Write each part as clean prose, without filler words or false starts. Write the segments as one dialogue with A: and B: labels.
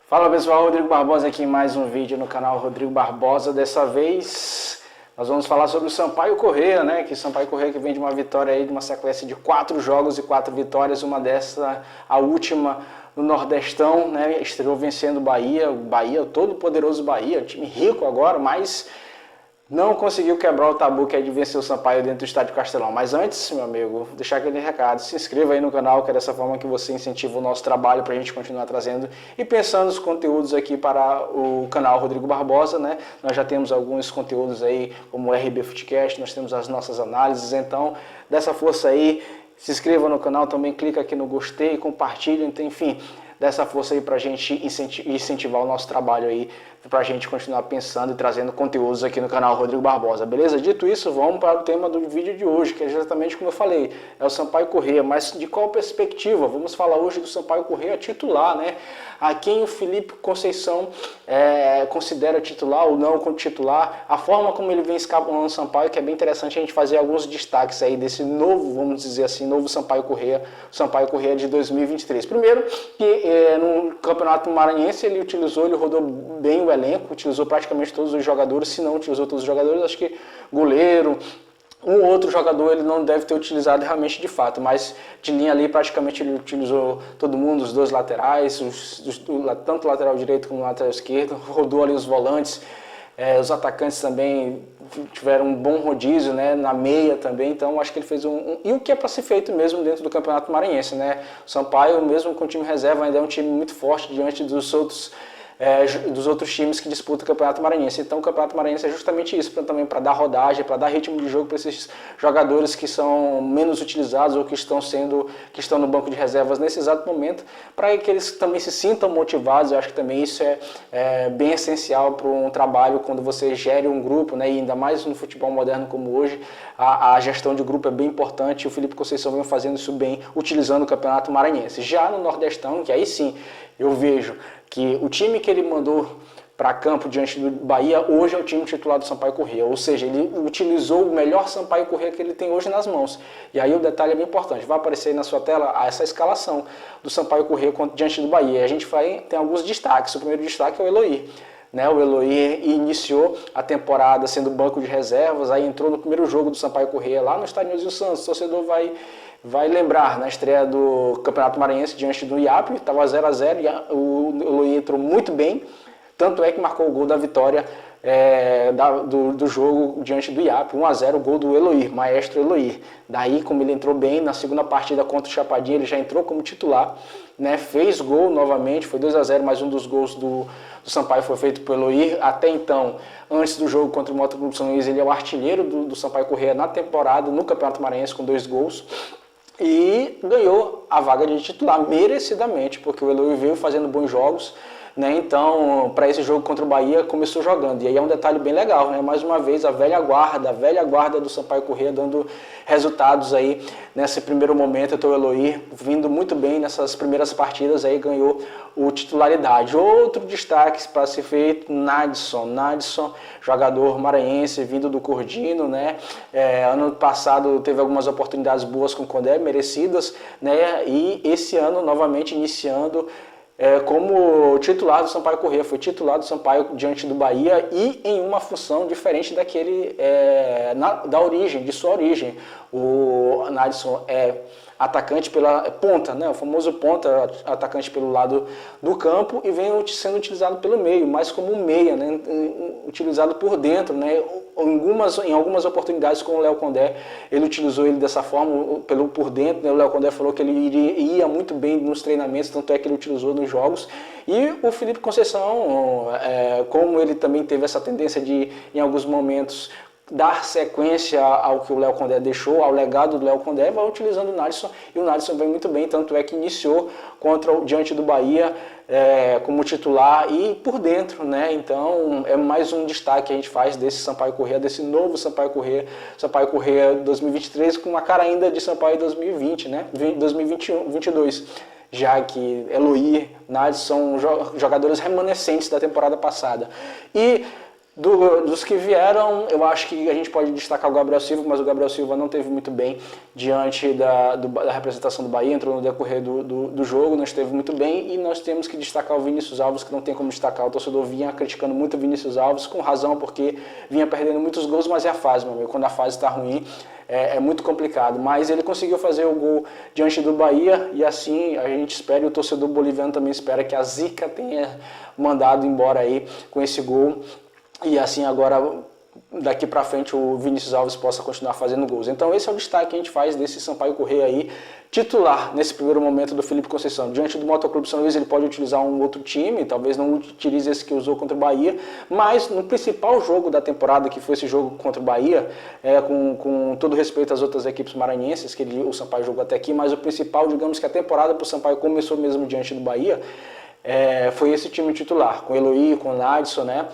A: Fala pessoal, Rodrigo Barbosa aqui em mais um vídeo no canal Rodrigo Barbosa. Dessa vez nós vamos falar sobre o Sampaio Corrêa, né? Que Sampaio Corrêa que vem de uma vitória aí, de uma sequência de 4 jogos e 4 vitórias, uma dessa, a última no Nordestão, né? Estreou vencendo o Bahia, todo poderoso Bahia, time rico agora, mas não conseguiu quebrar o tabu que é de vencer o Sampaio dentro do Estádio Castelão. Mas antes, meu amigo, deixar aquele recado, se inscreva aí no canal, que é dessa forma que você incentiva o nosso trabalho para a gente continuar trazendo e pensando os conteúdos aqui para o canal Rodrigo Barbosa, né? Nós já temos alguns conteúdos aí, como o RB Footcast, nós temos as nossas análises, então, dessa força aí, se inscreva no canal, também clica aqui no gostei, compartilha, então, enfim, dessa força aí para a gente incentivar o nosso trabalho aí, para a gente continuar pensando e trazendo conteúdos aqui no canal Rodrigo Barbosa, beleza? Dito isso, vamos para o tema do vídeo de hoje, que é exatamente como eu falei, é o Sampaio Corrêa, mas de qual perspectiva? Vamos falar hoje do Sampaio Corrêa titular, né? A quem o Felipe Conceição considera titular ou não como titular, a forma como ele vem escalando o Sampaio, que é bem interessante a gente fazer alguns destaques aí desse novo, vamos dizer assim, novo Sampaio Corrêa de 2023. Primeiro, que no Campeonato Maranhense ele rodou bem o elenco, utilizou praticamente todos os jogadores, se não utilizou todos os jogadores, acho que goleiro, um outro jogador ele não deve ter utilizado realmente de fato, mas de linha ali praticamente ele utilizou todo mundo, os dois laterais, tanto o lateral direito como o lateral esquerdo, rodou ali os volantes, os atacantes também tiveram um bom rodízio, né, na meia também, então acho que ele fez e o que é para ser feito mesmo dentro do Campeonato Maranhense, né? O Sampaio, mesmo com o time reserva, ainda é um time muito forte diante dos outros times que disputam o Campeonato Maranhense. Então o Campeonato Maranhense é justamente isso, também para dar rodagem, para dar ritmo de jogo para esses jogadores que são menos utilizados ou que estão no banco de reservas nesse exato momento, para que eles também se sintam motivados. Eu acho que também isso é bem essencial para um trabalho quando você gere um grupo, né? E ainda mais no futebol moderno como hoje, a gestão de grupo é bem importante, e o Felipe Conceição vem fazendo isso bem, utilizando o Campeonato Maranhense. Já no Nordestão, que aí sim eu vejo que o time que ele mandou para campo diante do Bahia, hoje é o time titular do Sampaio Corrêa, ou seja, ele utilizou o melhor Sampaio Corrêa que ele tem hoje nas mãos. E aí o detalhe é bem importante, vai aparecer aí na sua tela essa escalação do Sampaio Corrêa diante do Bahia. E a gente tem alguns destaques, o primeiro destaque é o Eloy. Né, o Eloy iniciou a temporada sendo banco de reservas, aí entrou no primeiro jogo do Sampaio Corrêa lá no Estádio Nilson Santos. O torcedor vai lembrar, na estreia do Campeonato Maranhense diante do IAP, estava 0-0 e o Eloy entrou muito bem, tanto é que marcou o gol da vitória do jogo diante do IAP, 1-0, o gol do Eloy, maestro Eloy. Daí, como ele entrou bem, na segunda partida contra o Chapadinha, ele já entrou como titular, né, fez gol novamente, foi 2-0, mas um dos gols do Sampaio foi feito pelo Eloy. Até então, antes do jogo contra o Moto Clube São Luís, ele é o artilheiro do Sampaio Corrêa na temporada, no Campeonato Maranhense, com 2 gols. E ganhou a vaga de titular merecidamente, porque o Eloy veio fazendo bons jogos, né? Então, para esse jogo contra o Bahia, começou jogando. E aí é um detalhe bem legal, né? Mais uma vez, a velha guarda do Sampaio Corrêa dando resultados aí nesse primeiro momento. Então, o Eloy vindo muito bem nessas primeiras partidas, aí ganhou o titularidade. Outro destaque para ser feito, Nadson, jogador maranhense, vindo do Cordino, né? Ano passado teve algumas oportunidades boas com o Condé, merecidas, né? E esse ano, novamente, iniciando como titular do Sampaio Corrêa, foi titular do Sampaio diante do Bahia e em uma função diferente daquele de sua origem. O Nadson é atacante pela ponta, né? O famoso ponta, atacante pelo lado do campo, e vem sendo utilizado pelo meio, mais como um meia, né? Utilizado por dentro, né? Em algumas oportunidades com o Léo Condé, ele utilizou ele dessa forma, por dentro, né? O Léo Condé falou que ele ia muito bem nos treinamentos, tanto é que ele utilizou nos jogos. E o Felipe Conceição, como ele também teve essa tendência de, em alguns momentos, dar sequência ao que o Léo Condé deixou, ao legado do Léo Condé, vai utilizando o Nadson, e o Nadson vem muito bem, tanto é que iniciou diante do Bahia como titular e por dentro, né? Então é mais um destaque que a gente faz desse Sampaio Corrêa, desse novo Sampaio Corrêa 2023, com uma cara ainda de Sampaio 2020, né? 2021, 22. Já que Eloy, Nadson são jogadores remanescentes da temporada passada. E Dos que vieram, eu acho que a gente pode destacar o Gabriel Silva, mas o Gabriel Silva não teve muito bem diante da representação do Bahia, entrou no decorrer do jogo, não esteve muito bem, e nós temos que destacar o Vinícius Alves, que não tem como destacar. O torcedor vinha criticando muito o Vinícius Alves, com razão, porque vinha perdendo muitos gols, mas é a fase, meu amigo. Quando a fase está ruim, é muito complicado. Mas ele conseguiu fazer o gol diante do Bahia, e assim a gente espera, e o torcedor boliviano também espera que a zica tenha mandado embora aí com esse gol. E assim agora, daqui para frente, o Vinícius Alves possa continuar fazendo gols. Então esse é o destaque que a gente faz desse Sampaio Corrêa aí, titular nesse primeiro momento do Felipe Conceição. Diante do Motoclube São Luís ele pode utilizar um outro time, talvez não utilize esse que usou contra o Bahia, mas no principal jogo da temporada, que foi esse jogo contra o Bahia, com todo respeito às outras equipes maranhenses, que o Sampaio jogou até aqui, mas o principal, digamos que a temporada para o Sampaio começou mesmo diante do Bahia, foi esse time titular, com Eloy, com o Nadson, né?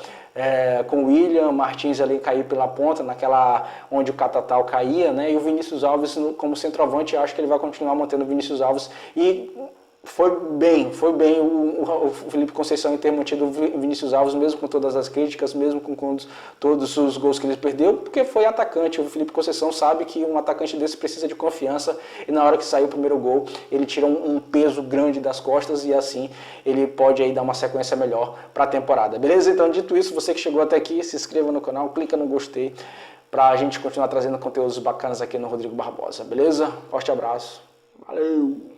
A: Com o William Martins ali cair pela ponta, naquela onde o Catatal caía, né? E o Vinícius Alves como centroavante, eu acho que ele vai continuar mantendo o Vinícius Alves. E foi bem o Felipe Conceição em ter mantido o Vinícius Alves, mesmo com todas as críticas, mesmo com todos os gols que ele perdeu, porque foi atacante. O Felipe Conceição sabe que um atacante desse precisa de confiança, e na hora que saiu o primeiro gol, ele tira um peso grande das costas, e assim ele pode aí dar uma sequência melhor para a temporada. Beleza? Então, dito isso, você que chegou até aqui, se inscreva no canal, clica no gostei, para a gente continuar trazendo conteúdos bacanas aqui no Rodrigo Barbosa. Beleza? Forte abraço. Valeu!